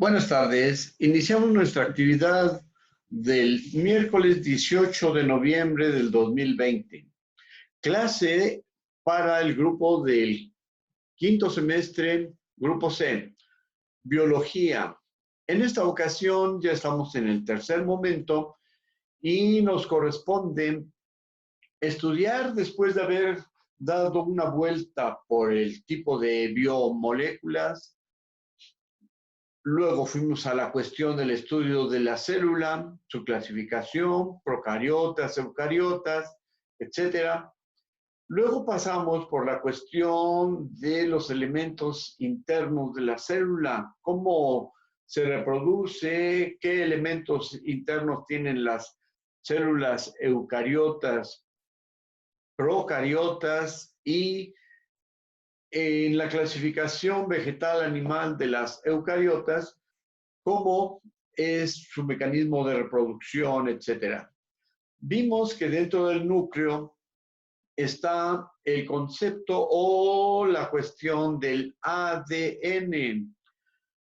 Buenas tardes. Iniciamos nuestra actividad del miércoles 18 de noviembre del 2020. Clase para el grupo del quinto semestre, grupo C, Biología. En esta ocasión ya estamos en el tercer momento y nos corresponde estudiar, después de haber dado una vuelta por el tipo de biomoléculas. Luego fuimos a la cuestión del estudio de la célula, su clasificación, procariotas, eucariotas, etc. Luego pasamos por la cuestión de los elementos internos de la célula, cómo se reproduce, qué elementos internos tienen las células eucariotas, procariotas y en la clasificación vegetal animal de las eucariotas, cómo es su mecanismo de reproducción, etc. Vimos que dentro del núcleo está el concepto o la cuestión del ADN.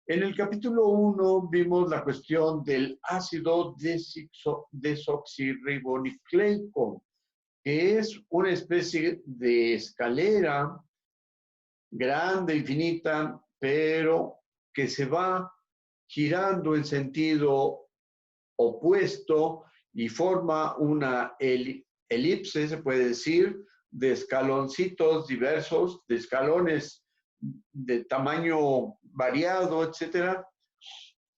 En el capítulo 1 vimos la cuestión del ácido desoxirribonucleico, que es una especie de escalera grande, infinita, pero que se va girando en sentido opuesto y forma una elipse, se puede decir, de escaloncitos diversos, de escalones de tamaño variado, etcétera,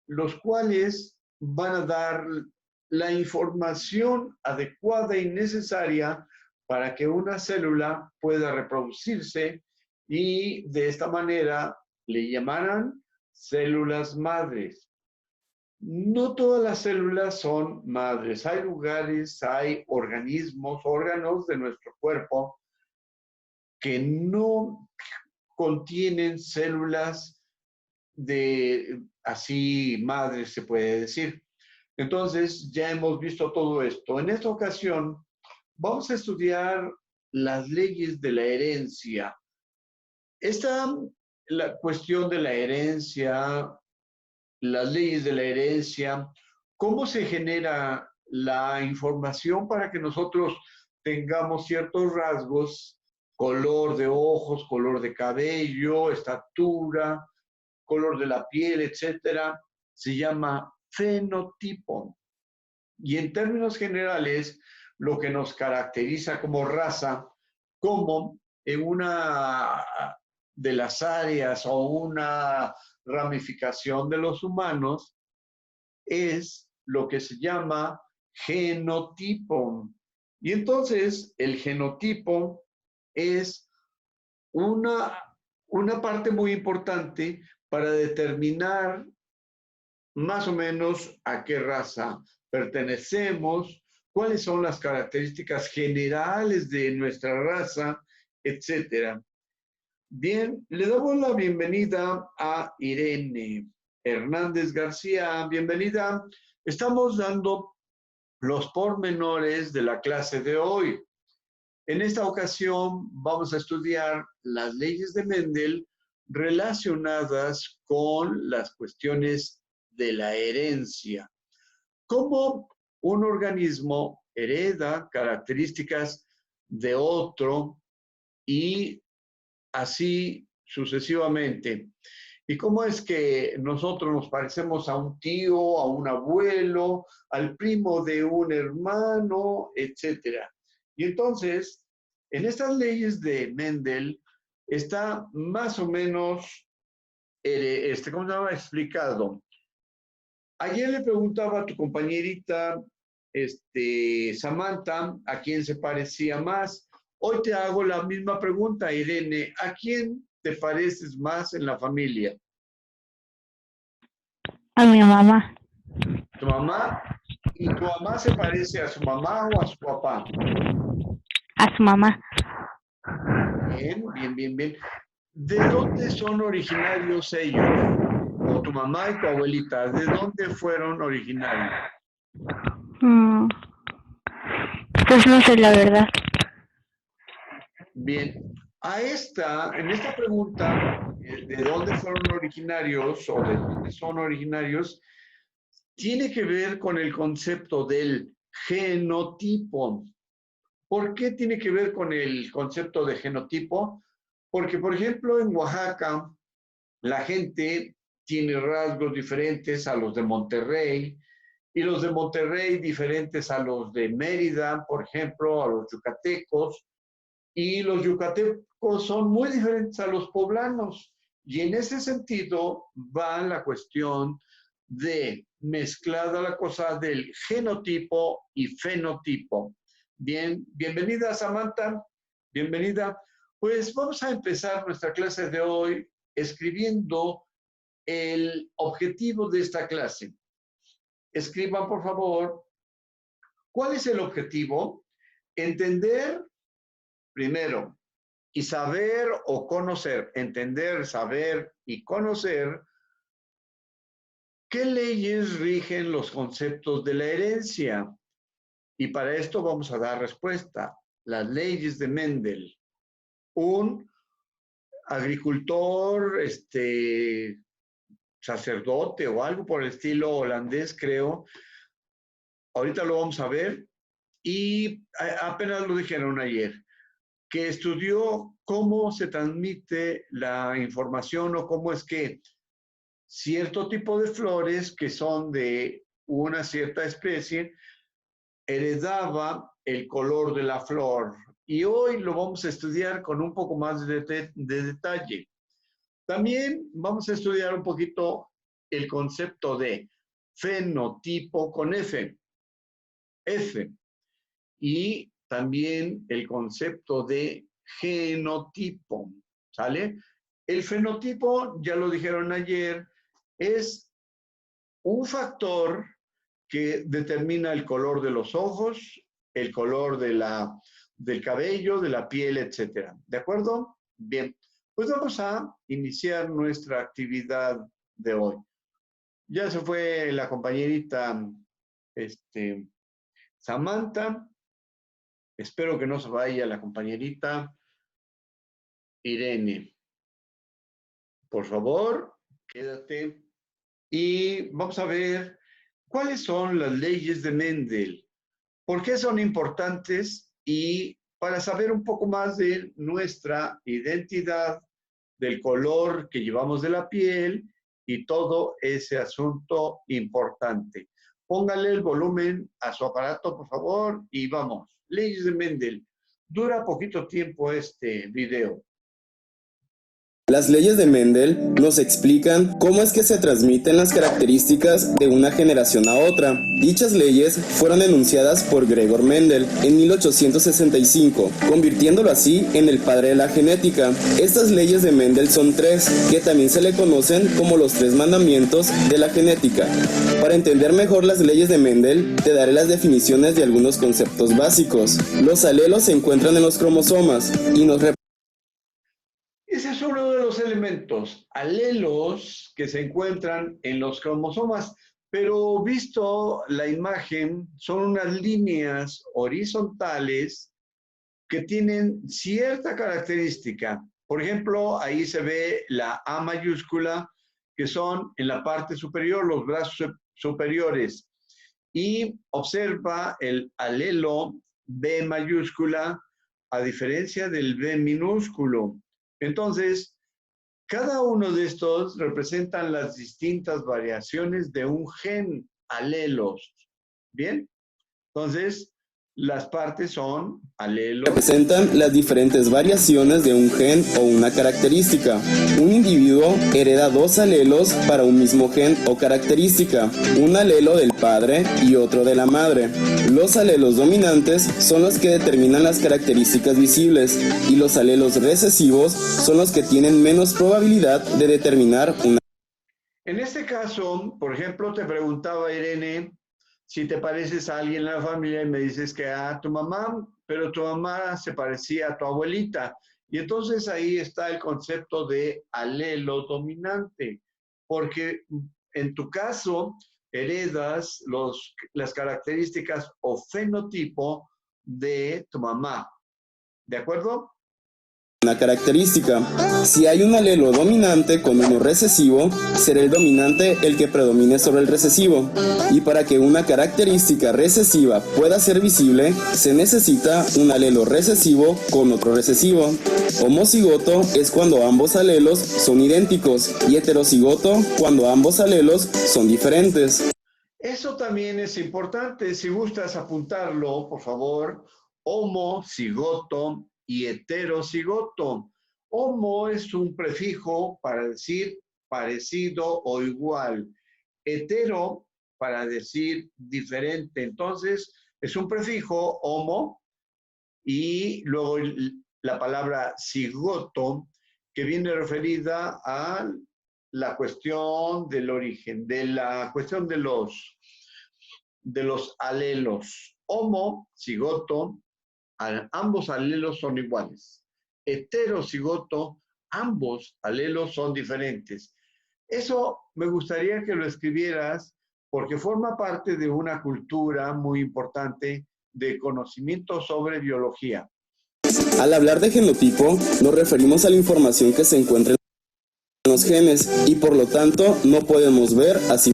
los cuales van a dar la información adecuada y necesaria para que una célula pueda reproducirse y de esta manera le llamarán células madres. No todas las células son madres. Hay lugares, hay organismos, órganos de nuestro cuerpo que no contienen células de así madres, se puede decir. Entonces, ya hemos visto todo esto. En esta ocasión, vamos a estudiar las leyes de la herencia. La cuestión de la herencia, las leyes de la herencia, cómo se genera la información para que nosotros tengamos ciertos rasgos, color de ojos, color de cabello, estatura, color de la piel, etcétera, se llama fenotipo. Y en términos generales, lo que nos caracteriza como raza, como en una de las áreas o una ramificación de los humanos, es lo que se llama genotipo. Y entonces el genotipo es una parte muy importante para determinar más o menos a qué raza pertenecemos, cuáles son las características generales de nuestra raza, etcétera. Bien, le damos la bienvenida a Irene Hernández García. Bienvenida. Estamos dando los pormenores de la clase de hoy. En esta ocasión vamos a estudiar las leyes de Mendel relacionadas con las cuestiones de la herencia. Cómo un organismo hereda características de otro y así sucesivamente. ¿Y cómo es que nosotros nos parecemos a un tío, a un abuelo, al primo de un hermano, etcétera? Y entonces, en estas leyes de Mendel está más o menos, ¿cómo se llama? Explicado. Ayer le preguntaba a tu compañerita, Samantha, a quién se parecía más. Hoy te hago la misma pregunta, Irene. ¿A quién te pareces más en la familia? A mi mamá. ¿Tu mamá? ¿Y tu mamá se parece a su mamá o a su papá? A su mamá. Bien, bien, bien, bien. ¿De dónde son originarios ellos? O tu mamá y tu abuelita, ¿de dónde fueron originarios? Pues no sé la verdad. Bien, en esta pregunta de dónde fueron originarios o de dónde son originarios, tiene que ver con el concepto del genotipo. ¿Por qué tiene que ver con el concepto de genotipo? Porque, por ejemplo, en Oaxaca, la gente tiene rasgos diferentes a los de Monterrey, y los de Monterrey diferentes a los de Mérida, por ejemplo, a los yucatecos, y los yucatecos son muy diferentes a los poblanos. Y en ese sentido va la cuestión de mezclada la cosa del genotipo y fenotipo. Bien, bienvenida Samantha, bienvenida. Pues vamos a empezar nuestra clase de hoy escribiendo el objetivo de esta clase. Escriban, por favor, ¿cuál es el objetivo? Entender primero y saber o conocer, entender, saber y conocer qué leyes rigen los conceptos de la herencia. Y para esto vamos a dar respuesta. Las leyes de Mendel. Un agricultor, sacerdote o algo por el estilo holandés, creo. Ahorita lo vamos a ver. Y apenas lo dijeron ayer, que estudió cómo se transmite la información o cómo es que cierto tipo de flores que son de una cierta especie heredaba el color de la flor. Y hoy lo vamos a estudiar con un poco más de detalle. También vamos a estudiar un poquito el concepto de fenotipo con F. Y también el concepto de genotipo. ¿Sale? El fenotipo, ya lo dijeron ayer, es un factor que determina el color de los ojos, el color del cabello, de la piel, etc. ¿De acuerdo? Bien, pues vamos a iniciar nuestra actividad de hoy. Ya se fue la compañerita Samantha. Espero que no se vaya la compañerita Irene. Por favor, quédate. Y vamos a ver cuáles son las leyes de Mendel, por qué son importantes y para saber un poco más de nuestra identidad, del color que llevamos de la piel y todo ese asunto importante. Póngale el volumen a su aparato, por favor, y vamos. Leyes de Mendel. Dura poquito tiempo este video. Las leyes de Mendel nos explican cómo es que se transmiten las características de una generación a otra. Dichas leyes fueron enunciadas por Gregor Mendel en 1865, convirtiéndolo así en el padre de la genética. Estas leyes de Mendel son tres, que también se le conocen como los tres mandamientos de la genética. Para entender mejor las leyes de Mendel, te daré las definiciones de algunos conceptos básicos. Los alelos se encuentran en los cromosomas y nos Ese es uno de los elementos, alelos que se encuentran en los cromosomas, pero visto la imagen, son unas líneas horizontales que tienen cierta característica. Por ejemplo, ahí se ve la A mayúscula, que son en la parte superior, los brazos superiores. Y observa el alelo B mayúscula, a diferencia del B minúsculo. Entonces, cada uno de estos representan las distintas variaciones de un gen, alelos. ¿Bien? Entonces, las partes son alelos. Representan las diferentes variaciones de un gen o una característica. Un individuo hereda dos alelos para un mismo gen o característica, un alelo del padre y otro de la madre. Los alelos dominantes son los que determinan las características visibles y los alelos recesivos son los que tienen menos probabilidad de determinar una. En este caso, por ejemplo, te preguntaba Irene, si te pareces a alguien en la familia y me dices que a tu mamá, pero tu mamá se parecía a tu abuelita. Y entonces ahí está el concepto de alelo dominante, porque en tu caso heredas las características o fenotipo de tu mamá. ¿De acuerdo? una característica. Si hay un alelo dominante con uno recesivo, será el dominante el que predomine sobre el recesivo. Y para que una característica recesiva pueda ser visible, se necesita un alelo recesivo con otro recesivo. Homocigoto es cuando ambos alelos son idénticos y heterocigoto cuando ambos alelos son diferentes. Eso también es importante. Si gustas apuntarlo, por favor, homocigoto y heterocigoto. Homo es un prefijo para decir parecido o igual. Hetero para decir diferente. Entonces, es un prefijo homo y luego la palabra cigoto, que viene referida a la cuestión del origen, de la cuestión de los alelos. Homo, cigoto, ambos alelos son iguales. Heterocigoto, ambos alelos son diferentes. Eso me gustaría que lo escribieras porque forma parte de una cultura muy importante de conocimiento sobre biología. Al hablar de genotipo, nos referimos a la información que se encuentra en los genes y por lo tanto no podemos ver así.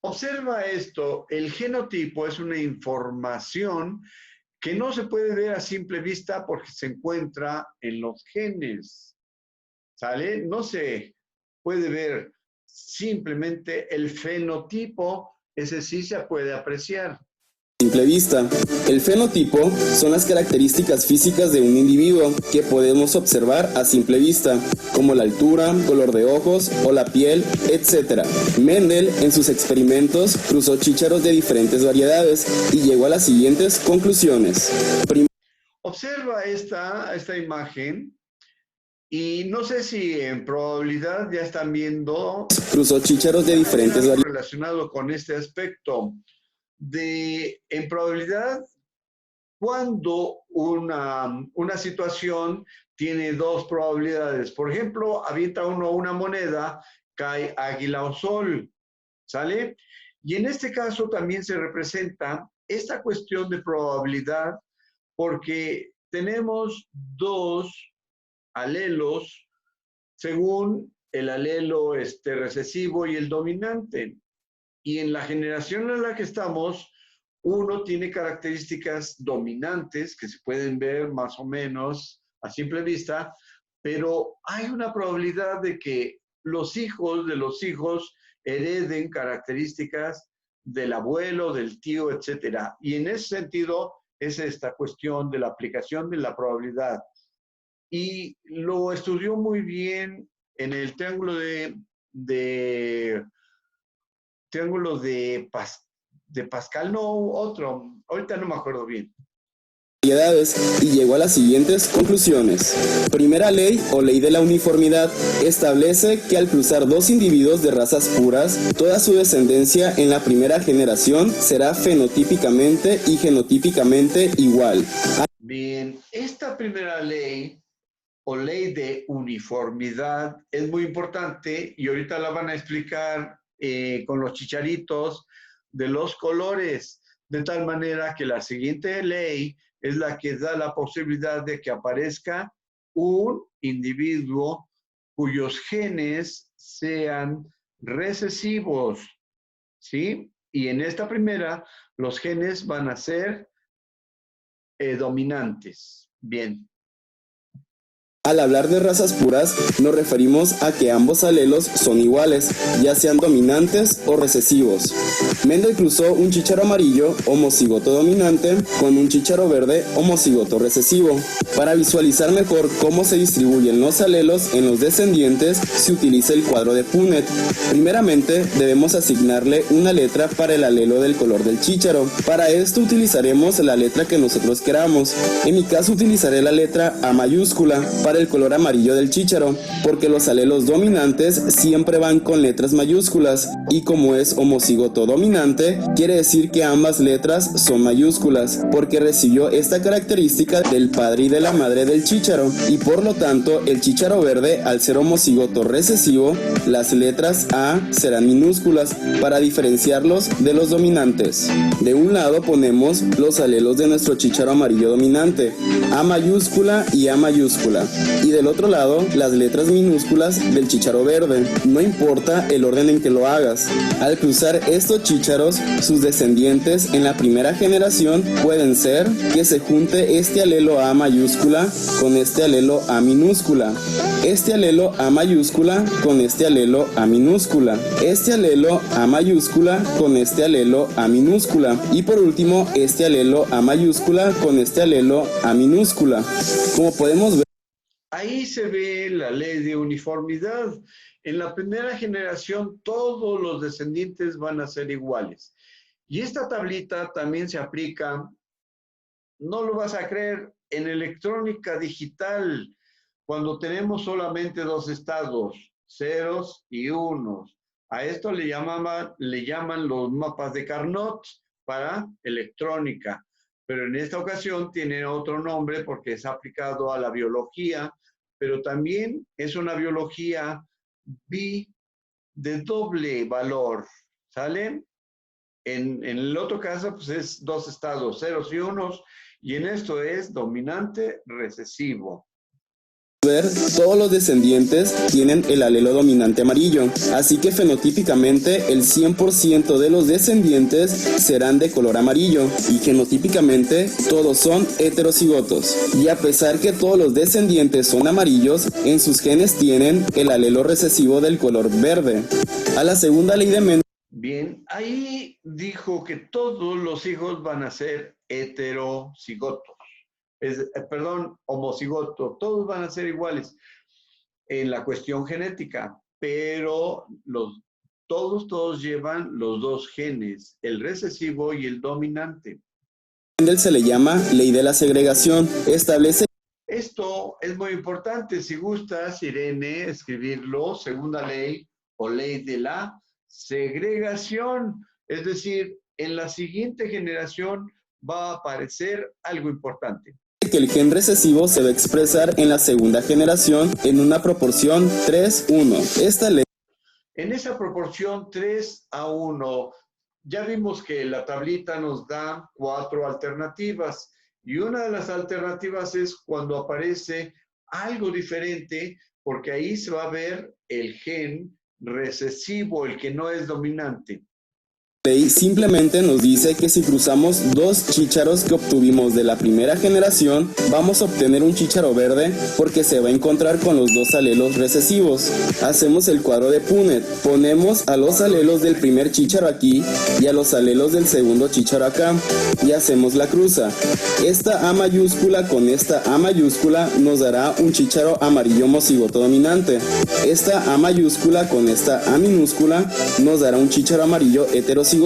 Observa esto, el genotipo es una información que no se puede ver a simple vista porque se encuentra en los genes, ¿sale? No se puede ver simplemente el fenotipo, ese sí se puede apreciar. Simple vista. El fenotipo son las características físicas de un individuo que podemos observar a simple vista, como la altura, color de ojos o la piel, etc. Mendel, en sus experimentos, cruzó chícharos de diferentes variedades y llegó a las siguientes conclusiones. Observa esta imagen y no sé si en probabilidad ya están viendo. Cruzó chícharos de diferentes variedades. Relacionado con este aspecto. En probabilidad, cuando una situación tiene dos probabilidades. Por ejemplo, avienta uno una moneda, cae águila o sol, ¿sale? Y en este caso también se representa esta cuestión de probabilidad porque tenemos dos alelos según el alelo recesivo y el dominante. Y en la generación en la que estamos, uno tiene características dominantes que se pueden ver más o menos a simple vista, pero hay una probabilidad de que los hijos de los hijos hereden características del abuelo, del tío, etc. Y en ese sentido es esta cuestión de la aplicación de la probabilidad. Y lo estudió muy bien en el triángulo de Pascal, no, otro, ahorita no me acuerdo bien. Y llegó a las siguientes conclusiones. Primera ley o ley de la uniformidad establece que al cruzar dos individuos de razas puras, toda su descendencia en la primera generación será fenotípicamente y genotípicamente igual. Bien, esta primera ley o ley de uniformidad es muy importante y ahorita la van a explicar con los chicharitos de los colores, de tal manera que la siguiente ley es la que da la posibilidad de que aparezca un individuo cuyos genes sean recesivos, ¿sí? Y en esta primera, los genes van a ser dominantes. Bien. Al hablar de razas puras, nos referimos a que ambos alelos son iguales, ya sean dominantes o recesivos. Mendel cruzó un chícharo amarillo, homocigoto dominante, con un chícharo verde, homocigoto recesivo. Para visualizar mejor cómo se distribuyen los alelos en los descendientes, se utiliza el cuadro de Punnett. Primeramente, debemos asignarle una letra para el alelo del color del chícharo. Para esto utilizaremos la letra que nosotros queramos. En mi caso utilizaré la letra A mayúscula para el color amarillo del chícharo, porque los alelos dominantes siempre van con letras mayúsculas, y como es homocigoto dominante, quiere decir que ambas letras son mayúsculas, porque recibió esta característica del padre y de la madre del chícharo, y por lo tanto el chícharo verde, al ser homocigoto recesivo, las letras A serán minúsculas para diferenciarlos de los dominantes. De un lado ponemos los alelos de nuestro chícharo amarillo dominante, A mayúscula y A mayúscula. y del otro lado las letras minúsculas del chícharo verde. No importa el orden en que lo hagas. Al cruzar estos chícharos, sus descendientes en la primera generación pueden ser que se junte este alelo A mayúscula con este alelo A minúscula, este alelo A mayúscula con este alelo A minúscula, este alelo A mayúscula con este alelo A minúscula y por último este alelo A mayúscula con este alelo A minúscula. Como podemos ver, ahí se ve la ley de uniformidad. En la primera generación todos los descendientes van a ser iguales. Y esta tablita también se aplica, no lo vas a creer, en electrónica digital, cuando tenemos solamente dos estados, ceros y unos. A esto le llaman los mapas de Carnot para electrónica, pero en esta ocasión tiene otro nombre porque es aplicado a la biología, pero también es una biología de doble valor, ¿sale? En el otro caso, pues es dos estados, ceros y unos, y en esto es dominante recesivo. Todos los descendientes tienen el alelo dominante amarillo, así que fenotípicamente el 100% de los descendientes serán de color amarillo y genotípicamente todos son heterocigotos. Y a pesar que todos los descendientes son amarillos, en sus genes tienen el alelo recesivo del color verde. A la segunda ley de Mendel. Bien, ahí dijo que todos los hijos van a ser heterocigotos. Homocigoto, todos van a ser iguales en la cuestión genética, pero todos llevan los dos genes, el recesivo y el dominante. Se le llama ley de la segregación. Establece. Esto es muy importante. Si gustas, Irene, escribirlo, segunda ley o ley de la segregación. Es decir, en la siguiente generación va a aparecer algo importante. Que el gen recesivo se va a expresar en la segunda generación en una proporción 3:1. Esta ley. En esa proporción 3:1, ya vimos que la tablita nos da 4 alternativas y una de las alternativas es cuando aparece algo diferente, porque ahí se va a ver el gen recesivo, el que no es dominante. Ley simplemente nos dice que si cruzamos dos chícharos que obtuvimos de la primera generación, vamos a obtener un chícharo verde porque se va a encontrar con los dos alelos recesivos. Hacemos el cuadro de Punnett, ponemos a los alelos del primer chícharo aquí y a los alelos del segundo chícharo acá y hacemos la cruza. Esta A mayúscula con esta A mayúscula nos dará un chícharo amarillo homocigoto dominante. Esta A mayúscula con esta A minúscula nos dará un chícharo amarillo heterocigoto.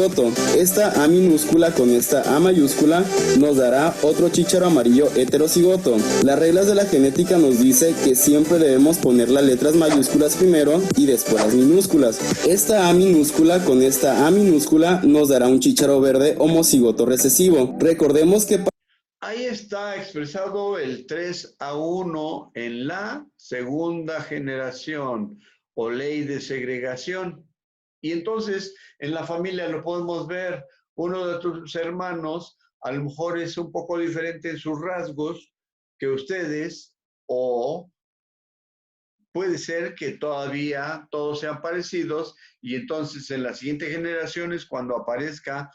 Esta A minúscula con esta A mayúscula nos dará otro chícharo amarillo heterocigoto. Las reglas de la genética nos dice que siempre debemos poner las letras mayúsculas primero y después las minúsculas. Esta A minúscula con esta A minúscula nos dará un chícharo verde homocigoto recesivo. Recordemos que ahí está expresado el 3:1 en la segunda generación o ley de segregación. Y entonces en la familia lo podemos ver, uno de tus hermanos a lo mejor es un poco diferente en sus rasgos que ustedes, o puede ser que todavía todos sean parecidos y entonces en las siguientes generaciones cuando aparezca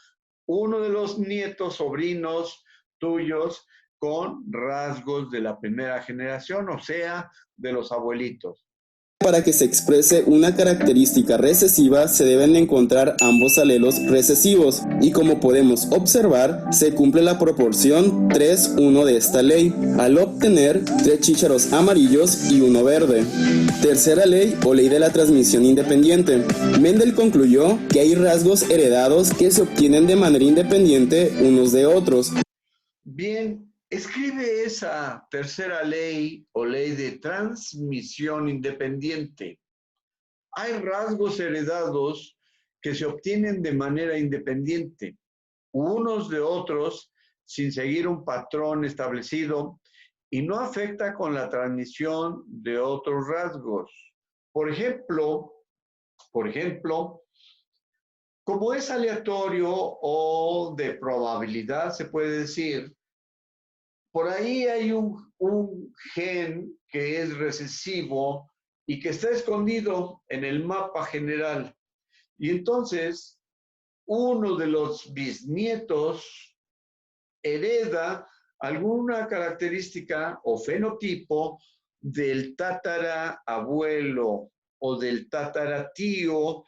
uno de los nietos, sobrinos tuyos con rasgos de la primera generación, o sea, de los abuelitos. Para que se exprese una característica recesiva se deben encontrar ambos alelos recesivos y como podemos observar se cumple la proporción 3:1 de esta ley al obtener 3 chícharos amarillos y uno verde. Tercera ley o ley de la transmisión independiente. Mendel concluyó que hay rasgos heredados que se obtienen de manera independiente unos de otros. Bien. Escribe esa tercera ley o ley de transmisión independiente. Hay rasgos heredados que se obtienen de manera independiente, unos de otros, sin seguir un patrón establecido y no afecta con la transmisión de otros rasgos. Por ejemplo, como es aleatorio o de probabilidad, se puede decir, por ahí hay un gen que es recesivo y que está escondido en el mapa general. Y entonces, uno de los bisnietos hereda alguna característica o fenotipo del tatarabuelo o del tataratío,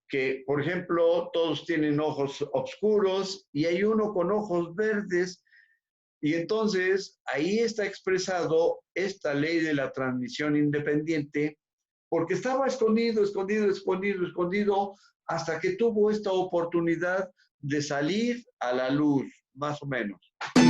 que, por ejemplo, todos tienen ojos oscuros y hay uno con ojos verdes. Y entonces ahí está expresado esta ley de la transmisión independiente, porque estaba escondido, hasta que tuvo esta oportunidad de salir a la luz, más o menos.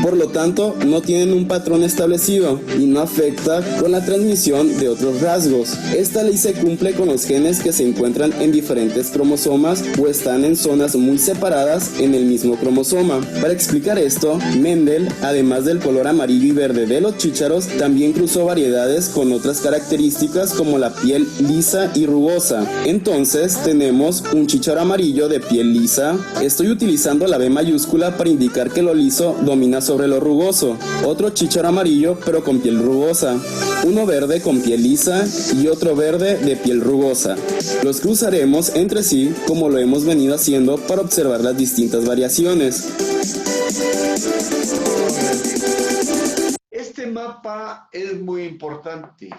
Por lo tanto, no tienen un patrón establecido y no afecta con la transmisión de otros rasgos. Esta ley se cumple con los genes que se encuentran en diferentes cromosomas o están en zonas muy separadas en el mismo cromosoma. Para explicar esto, Mendel, además del color amarillo y verde de los chícharos, también cruzó variedades con otras características como la piel lisa y rugosa. Entonces, tenemos un chícharo amarillo de piel lisa. Estoy utilizando la B mayúscula para indicar que lo liso domina sobre lo rugoso, otro chícharo amarillo pero con piel rugosa, uno verde con piel lisa y otro verde de piel rugosa. Los cruzaremos entre sí como lo hemos venido haciendo para observar las distintas variaciones. Este mapa es muy importante.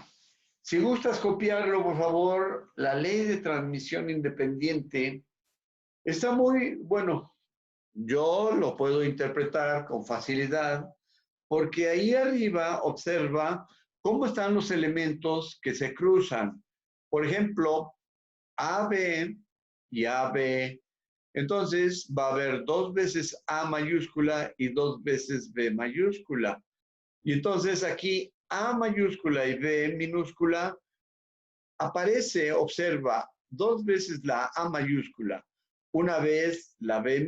Si gustas copiarlo, por favor, la ley de transmisión independiente está muy, bueno, yo lo puedo interpretar con facilidad porque ahí arriba observa cómo están los elementos que se cruzan. Por ejemplo, AB y AB. Entonces va a haber 2 veces A mayúscula y 2 veces B mayúscula. Y entonces aquí A mayúscula y B minúscula aparece, observa, 2 veces la A mayúscula, una vez la B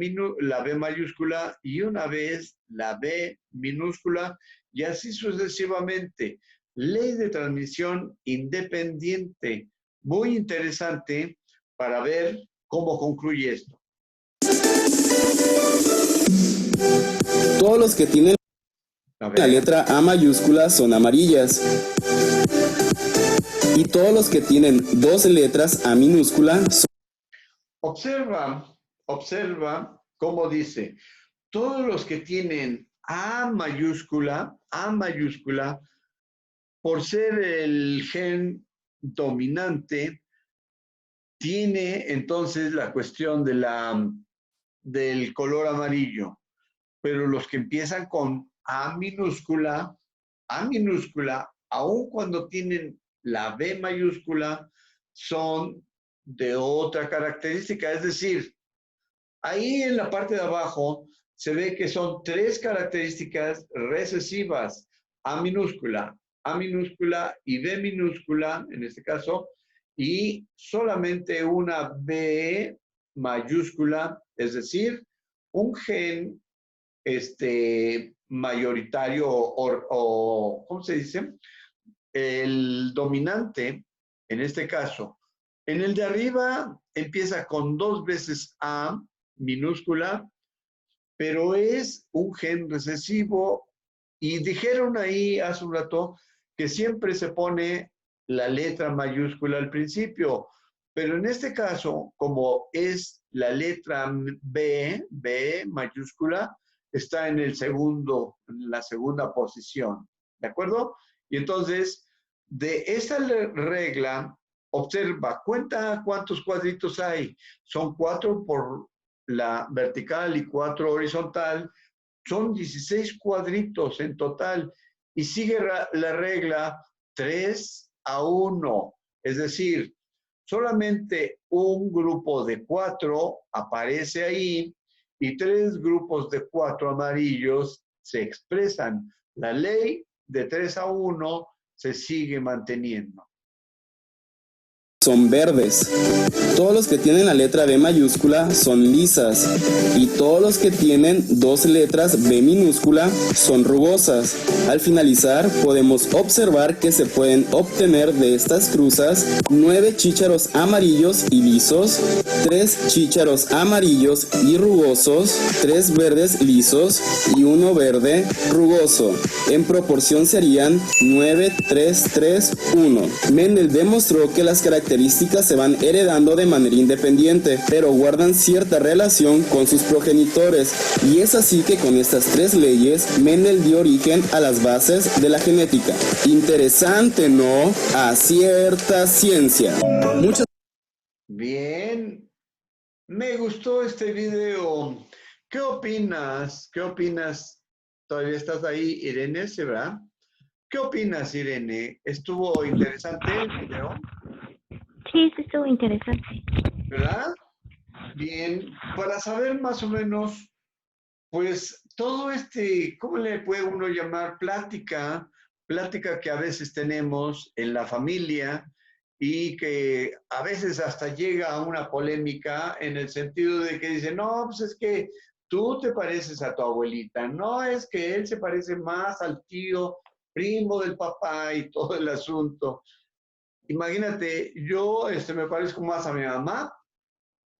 mayúscula y una vez la B minúscula, y así sucesivamente. Ley de transmisión independiente. Muy interesante para ver cómo concluye esto. Todos los que tienen la letra A mayúscula son amarillas. Y todos los que tienen 2 letras A minúscula son... Observa cómo dice, todos los que tienen A mayúscula, por ser el gen dominante, tiene entonces la cuestión del color amarillo. Pero los que empiezan con A minúscula, aun cuando tienen la B mayúscula, son de otra característica. Es decir, ahí en la parte de abajo se ve que son 3 características recesivas: A minúscula y B minúscula, en este caso, y solamente una B mayúscula, es decir, un gen mayoritario o ¿cómo se dice? El dominante, en este caso. En el de arriba empieza con 2 veces A minúscula, pero es un gen recesivo, y dijeron ahí hace un rato que siempre se pone la letra mayúscula al principio, pero en este caso, como es la letra B mayúscula, está en la segunda posición, ¿de acuerdo? Y entonces, de esta regla, observa, cuenta cuántos cuadritos hay. Son 4 por la vertical y 4 horizontal. Son 16 cuadritos en total. Y sigue la regla 3-1. Es decir, solamente un grupo de 4 aparece ahí y 3 grupos de 4 amarillos se expresan. La ley de 3-1 se sigue manteniendo. son verdes. Todos los que tienen la letra B mayúscula son lisas y todos los que tienen dos letras B minúscula son rugosas. Al finalizar podemos observar que se pueden obtener de estas cruzas 9 chícharos amarillos y lisos, 3 chícharos amarillos y rugosos, 3 verdes lisos y 1 verde rugoso. En proporción serían 9, 3, 3, 1. Mendel demostró que las características se van heredando de manera independiente, pero guardan cierta relación con sus progenitores, y es así que con estas 3 leyes, Mendel dio origen a las bases de la genética. Interesante, ¿no? A cierta ciencia. Bien, me gustó este video. ¿Qué opinas? ¿Qué opinas? ¿Todavía estás ahí, Irene? ¿Sí, verdad? ¿Qué opinas, Irene? ¿Estuvo interesante el video? Sí, sí estuvo interesante. ¿Verdad? Bien, para saber más o menos, pues todo ¿cómo le puede uno llamar? Plática que a veces tenemos en la familia y que a veces hasta llega a una polémica en el sentido de que dicen, no, pues es que tú te pareces a tu abuelita, no, es que él se parece más al tío, primo del papá y todo el asunto. Imagínate, yo me parezco más a mi mamá,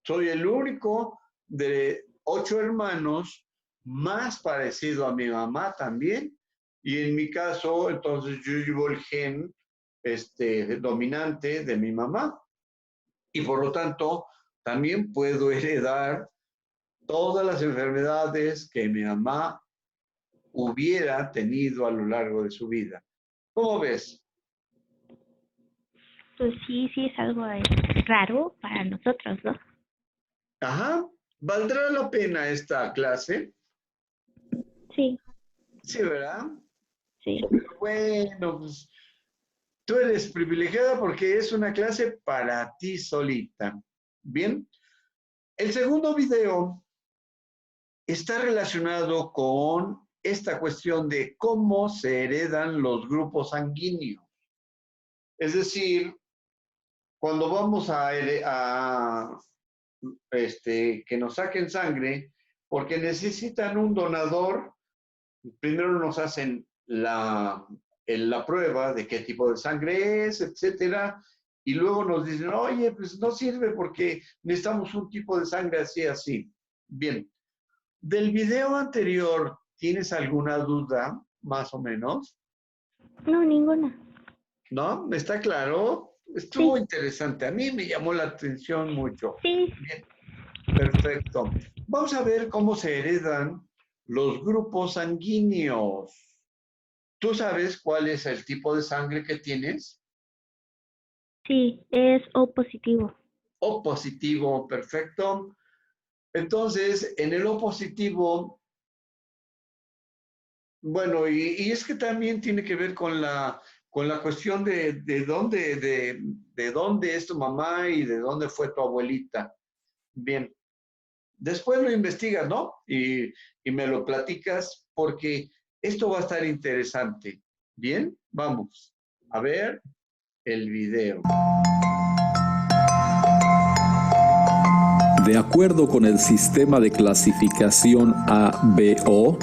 soy el único de 8 hermanos más parecido a mi mamá también. Y en mi caso, entonces yo llevo el gen dominante de mi mamá. Y por lo tanto, también puedo heredar todas las enfermedades que mi mamá hubiera tenido a lo largo de su vida. ¿Cómo ves? Pues sí, sí es algo raro para nosotros, ¿no? Ajá. ¿Valdrá la pena esta clase? Sí, Sí, ¿verdad? sí. Bueno, pues tú eres privilegiada porque es una clase para ti solita. Bien. El segundo video está relacionado con esta cuestión de cómo se heredan los grupos sanguíneos. Es decir, cuando vamos que nos saquen sangre, porque necesitan un donador, primero nos hacen la prueba de qué tipo de sangre es, etcétera, y luego nos dicen, oye, pues no sirve porque necesitamos un tipo de sangre así, así. Bien, del video anterior, ¿tienes alguna duda, más o menos? No, ninguna. ¿No? ¿Está claro? Sí, Estuvo interesante. A mí me llamó la atención mucho. sí, Bien, perfecto. Vamos a ver cómo se heredan los grupos sanguíneos. ¿Tú sabes cuál es el tipo de sangre que tienes? sí, es O positivo. O positivo, perfecto. Entonces, en el O positivo, bueno, y es que también tiene que ver con la cuestión de dónde es tu mamá y de dónde fue tu abuelita. Bien, después lo investigas, ¿no? Y me lo platicas porque esto va a estar interesante. Bien, vamos a ver el video. De acuerdo con el sistema de clasificación ABO,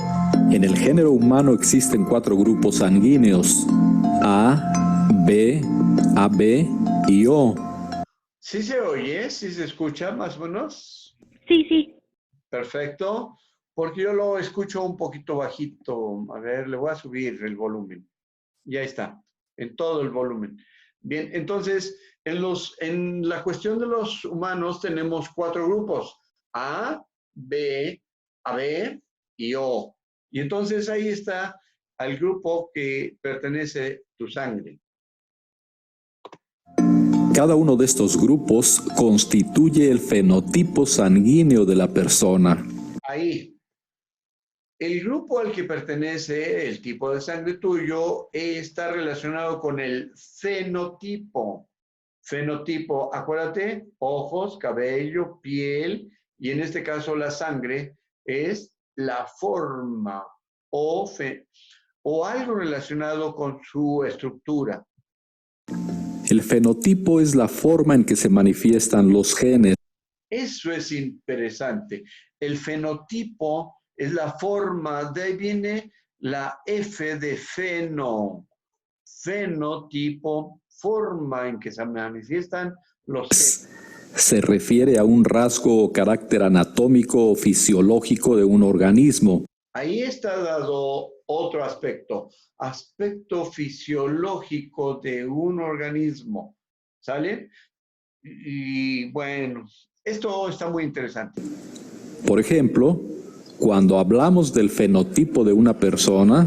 en el género humano existen 4 grupos sanguíneos: A, B, AB y O. ¿Sí se oye? ¿Sí se escucha más o menos? Sí, sí. Perfecto. Porque yo lo escucho un poquito bajito. A ver, le voy a subir el volumen. Ya está, en todo el volumen. Bien, entonces, en la cuestión de los humanos tenemos 4 grupos: A, B, AB y O. Y entonces ahí está al grupo que pertenece tu sangre. Cada uno de estos grupos constituye el fenotipo sanguíneo de la persona. Ahí. El grupo al que pertenece el tipo de sangre tuyo está relacionado con el fenotipo. Fenotipo, acuérdate, ojos, cabello, piel, y en este caso la sangre es la forma o algo relacionado con su estructura. El fenotipo es la forma en que se manifiestan los genes. Eso es interesante. El fenotipo es la forma, de ahí viene la F de feno. Fenotipo, forma en que se manifiestan los genes. Se refiere a un rasgo o carácter anatómico o fisiológico de un organismo. Ahí está dado otro aspecto fisiológico de un organismo, ¿sale? Y bueno, esto está muy interesante. Por ejemplo, cuando hablamos del fenotipo de una persona,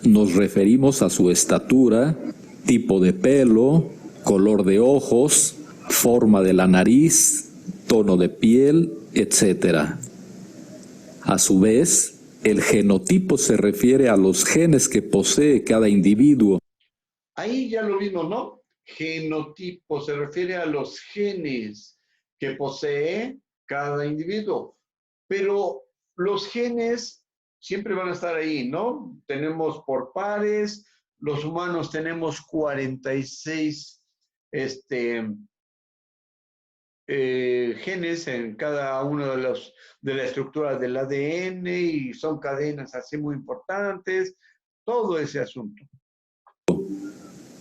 nos referimos a su estatura, tipo de pelo, color de ojos, forma de la nariz, tono de piel, etc. A su vez, el genotipo se refiere a los genes que posee cada individuo. Ahí ya lo vimos, ¿no? Genotipo se refiere a los genes que posee cada individuo. Pero los genes siempre van a estar ahí, ¿no? Tenemos por pares, los humanos tenemos 46 genes en cada uno de la estructura del ADN y son cadenas así muy importantes, todo ese asunto.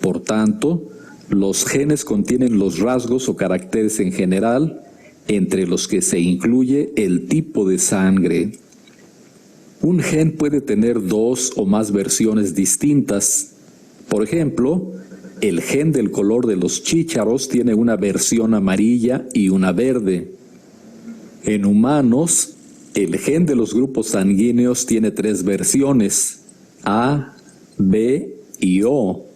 Por tanto, los genes contienen los rasgos o caracteres en general, entre los que se incluye el tipo de sangre. Un gen puede tener dos o más versiones distintas. Por ejemplo, el gen del color de los chícharos tiene una versión amarilla y una verde. En humanos, el gen de los grupos sanguíneos tiene tres versiones, A, B y O.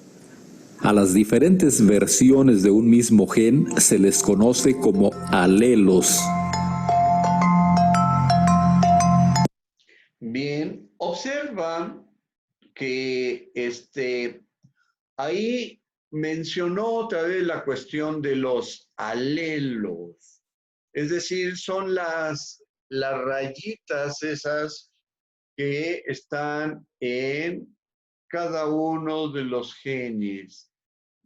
A las diferentes versiones de un mismo gen se les conoce como alelos. Bien, observan que ahí mencionó otra vez la cuestión de los alelos. Es decir, son las rayitas esas que están en cada uno de los genes.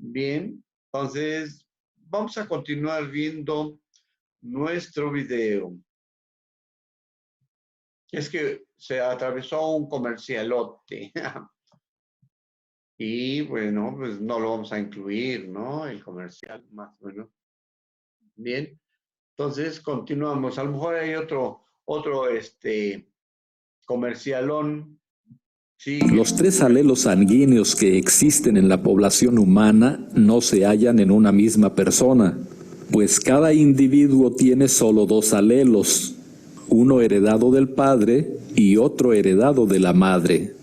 Bien, entonces vamos a continuar viendo nuestro video. Es que se atravesó un comercialote. Y bueno, pues no lo vamos a incluir, ¿no? El comercial, más o menos. Bien, entonces continuamos. A lo mejor hay otro comercialón. Sí. Los tres alelos sanguíneos que existen en la población humana no se hallan en una misma persona, pues cada individuo tiene solo dos alelos, uno heredado del padre y otro heredado de la madre.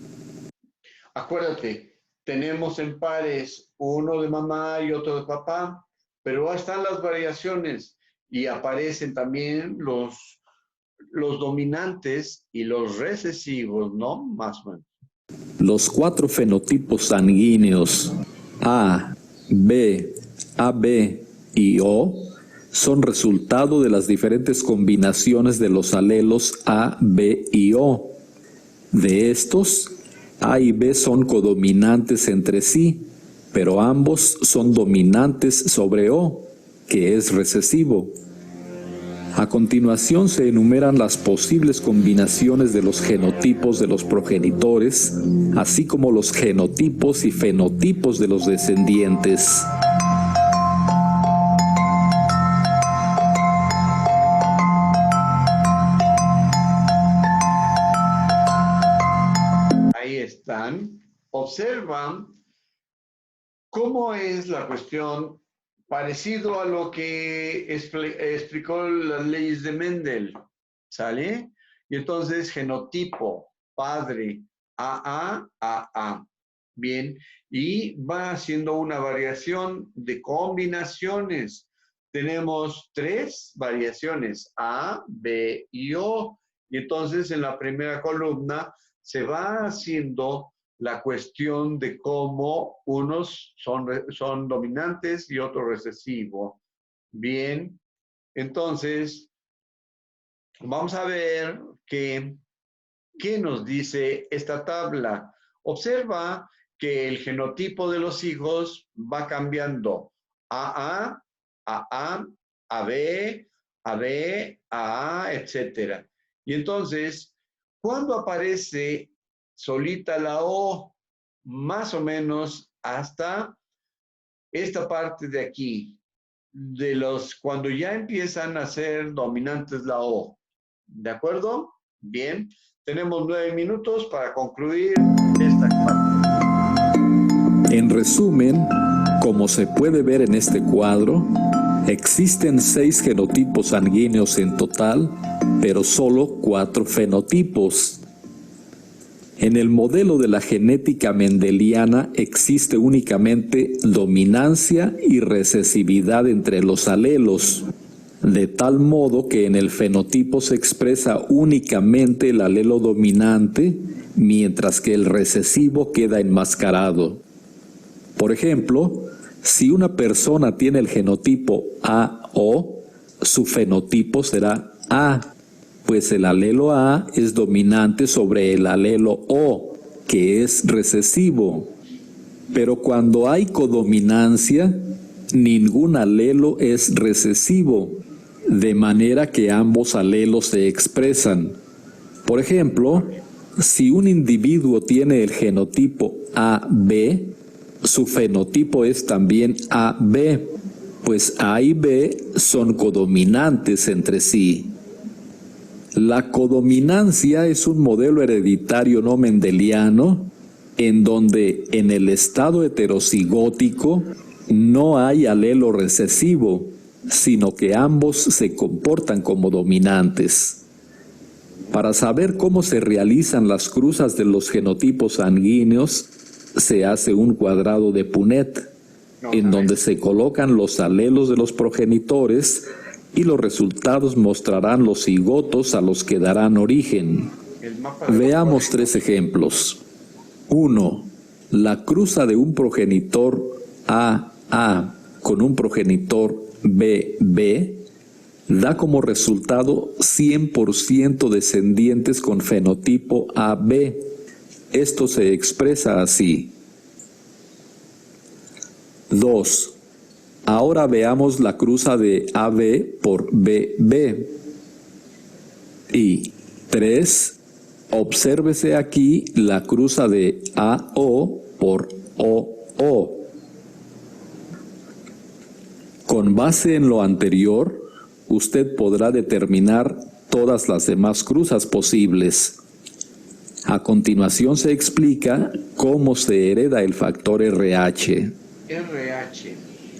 Acuérdate, tenemos en pares uno de mamá y otro de papá, pero ahí están las variaciones y aparecen también los dominantes y los recesivos, ¿no? Más o menos. Los cuatro fenotipos sanguíneos A, B, AB y O son resultado de las diferentes combinaciones de los alelos A, B y O. De estos, A y B son codominantes entre sí, pero ambos son dominantes sobre O, que es recesivo. A continuación se enumeran las posibles combinaciones de los genotipos de los progenitores, así como los genotipos y fenotipos de los descendientes. Ahí están. Observan cómo es la cuestión parecido a lo que explicó las leyes de Mendel, ¿sale? Y entonces genotipo, padre, AA. Bien, y va haciendo una variación de combinaciones. Tenemos tres variaciones, A, B y O. Y entonces en la primera columna se va haciendo la cuestión de cómo unos son dominantes y otros recesivos. Bien, entonces vamos a ver qué nos dice esta tabla. Observa que el genotipo de los hijos va cambiando. AA, AA, AB, AB, AA, etc. Y entonces, ¿cuándo aparece solita la O? Más o menos hasta esta parte de aquí, cuando ya empiezan a ser dominantes la O. ¿De acuerdo? Bien, tenemos 9 minutos para concluir esta parte. En resumen, como se puede ver en este cuadro, existen 6 genotipos sanguíneos en total, pero solo 4 fenotipos. En el modelo de la genética mendeliana existe únicamente dominancia y recesividad entre los alelos, de tal modo que en el fenotipo se expresa únicamente el alelo dominante, mientras que el recesivo queda enmascarado. Por ejemplo, si una persona tiene el genotipo AO, su fenotipo será A, pues el alelo A es dominante sobre el alelo O, que es recesivo. Pero cuando hay codominancia, ningún alelo es recesivo, de manera que ambos alelos se expresan. Por ejemplo, si un individuo tiene el genotipo AB, su fenotipo es también AB, pues A y B son codominantes entre sí. La codominancia es un modelo hereditario no mendeliano en donde en el estado heterocigótico no hay alelo recesivo, sino que ambos se comportan como dominantes. Para saber cómo se realizan las cruzas de los genotipos sanguíneos, se hace un cuadrado de Punnett, en donde se colocan los alelos de los progenitores y los resultados mostrarán los cigotos a los que darán origen. Veamos 3 ejemplos. 1. La cruza de un progenitor AA con un progenitor BB da como resultado 100% descendientes con fenotipo AB. Esto se expresa así. 2. Ahora veamos la cruza de AB por BB. Y 3. Obsérvese aquí la cruza de AO por OO. Con base en lo anterior, usted podrá determinar todas las demás cruzas posibles. A continuación se explica cómo se hereda el factor RH.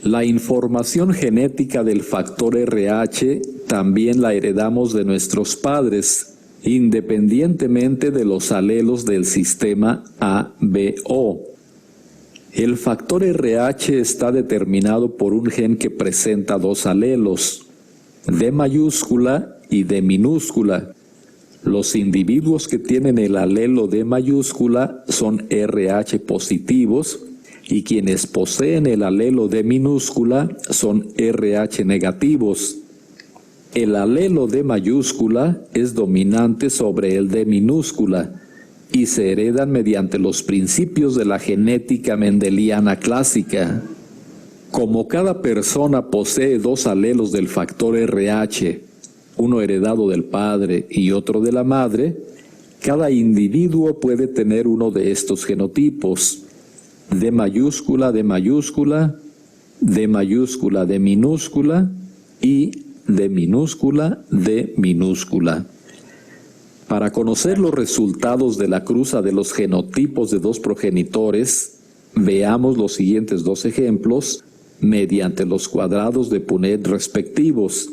La información genética del factor RH también la heredamos de nuestros padres, independientemente de los alelos del sistema ABO. El factor RH está determinado por un gen que presenta 2 alelos, D mayúscula y D minúscula. Los individuos que tienen el alelo D mayúscula son RH positivos y quienes poseen el alelo D minúscula son RH negativos. El alelo D mayúscula es dominante sobre el D minúscula y se heredan mediante los principios de la genética mendeliana clásica. Como cada persona posee 2 alelos del factor RH, uno heredado del padre y otro de la madre, cada individuo puede tener uno de estos genotipos, D mayúscula, D minúscula y D minúscula, D minúscula. Para conocer los resultados de la cruza de los genotipos de 2 progenitores, veamos los siguientes 2 ejemplos mediante los cuadrados de Punnett respectivos.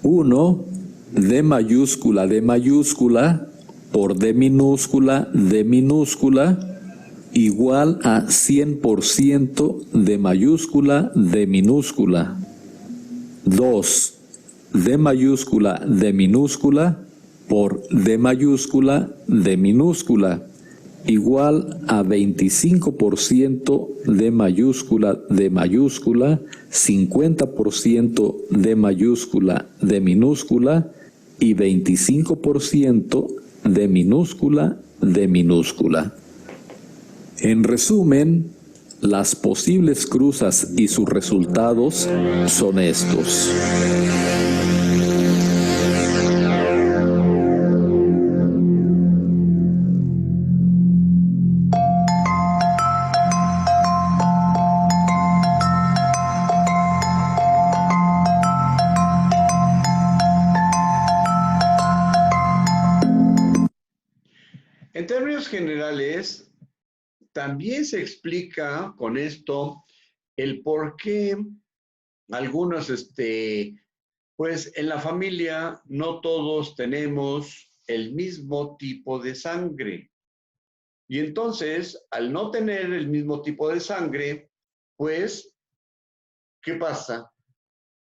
1. D mayúscula por D minúscula igual a 100% D minúscula. 2. D minúscula por D minúscula igual a 25% D mayúscula, 50% D minúscula y 25% D minúscula. En resumen, Las posibles cruzas y sus resultados son estos. En términos generales, también se explica con esto el por qué algunos, pues en la familia no todos tenemos el mismo tipo de sangre. Y entonces, al no tener el mismo tipo de sangre, pues, ¿qué pasa?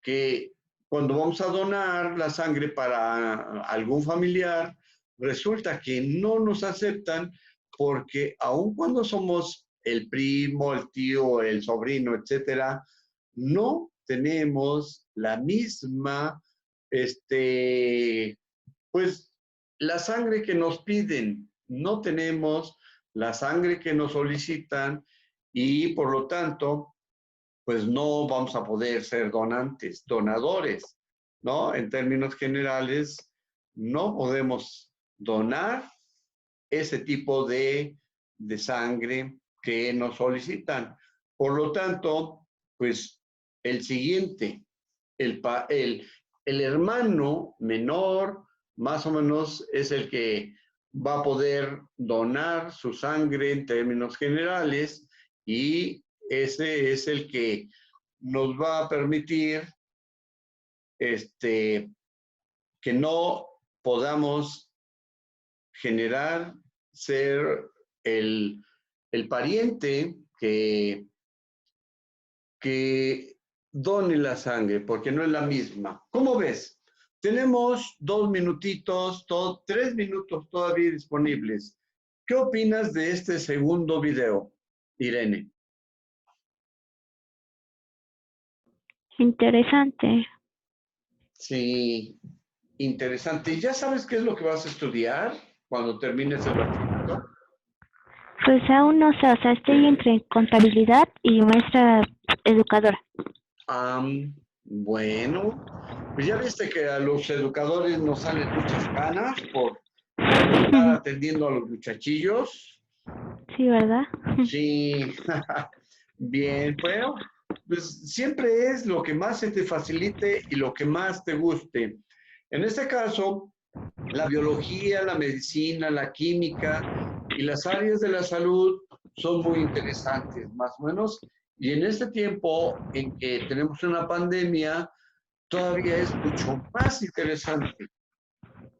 Que cuando vamos a donar la sangre para algún familiar, resulta que no nos aceptan porque aun cuando somos el primo, el tío, el sobrino, etcétera, no tenemos la misma, pues, la sangre que nos piden, no tenemos la sangre que nos solicitan y por lo tanto, pues no vamos a poder ser donadores, ¿no? En términos generales, no podemos donar ese tipo de sangre que nos solicitan. Por lo tanto, pues el siguiente, el hermano menor, más o menos es el que va a poder donar su sangre en términos generales y ese es el que nos va a permitir que no podamos ser el pariente que done la sangre, porque no es la misma. ¿Cómo ves? Tenemos 2 minutitos, 3 minutos todavía disponibles. ¿Qué opinas de este segundo video, Irene? Interesante. Sí, interesante. ¿Y ya sabes qué es lo que vas a estudiar cuando termines el bachillerato? Pues aún no sé, o sea, estoy entre contabilidad y maestra educadora. Bueno, pues ya viste que a los educadores nos salen muchas ganas por estar atendiendo a los muchachillos. Sí, ¿verdad? Sí, bien, bueno, pues siempre es lo que más se te facilite y lo que más te guste. En este caso, la biología, la medicina, la química y las áreas de la salud son muy interesantes, más o menos. Y en este tiempo en que tenemos una pandemia, todavía es mucho más interesante.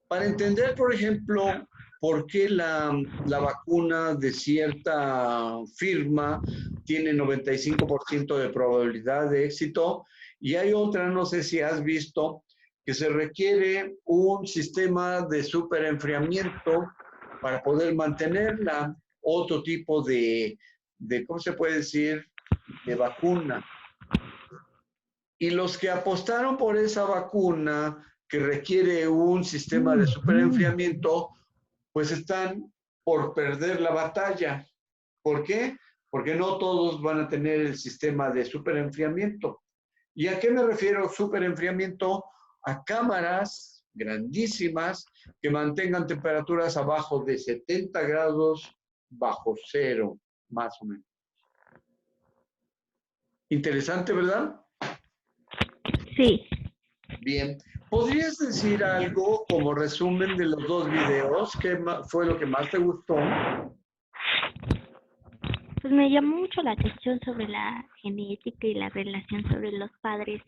Para entender, por ejemplo, por qué la vacuna de cierta firma tiene 95% de probabilidad de éxito y hay otra, no sé si has visto, que se requiere un sistema de superenfriamiento para poder mantenerla, otro tipo ¿cómo se puede decir?, de vacuna. Y los que apostaron por esa vacuna que requiere un sistema de superenfriamiento, pues están por perder la batalla. ¿Por qué? Porque no todos van a tener el sistema de superenfriamiento. ¿Y a qué me refiero superenfriamiento? A cámaras grandísimas que mantengan temperaturas abajo de 70 grados bajo cero, más o menos. Interesante, ¿verdad? Sí. Bien. ¿Podrías decir algo como resumen de los 2 videos? ¿Qué fue lo que más te gustó? Pues me llamó mucho la atención sobre la genética y la relación sobre los padres,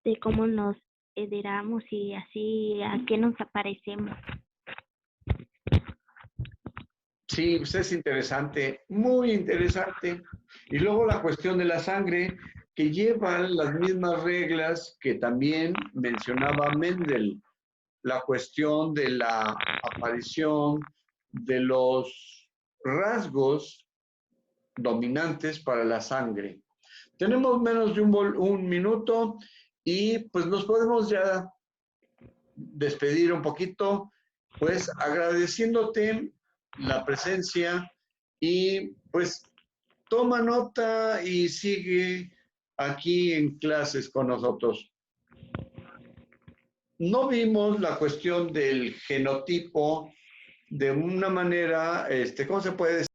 de cómo nos heredamos y así a qué nos aparecemos. Sí, pues es interesante, muy interesante. Y luego la cuestión de la sangre, que llevan las mismas reglas que también mencionaba Mendel, la cuestión de la aparición de los rasgos dominantes para la sangre. Tenemos menos de un minuto y pues nos podemos ya despedir un poquito, pues agradeciéndote la presencia y pues toma nota y sigue aquí en clases con nosotros. No vimos la cuestión del genotipo de una manera, ¿cómo se puede decir?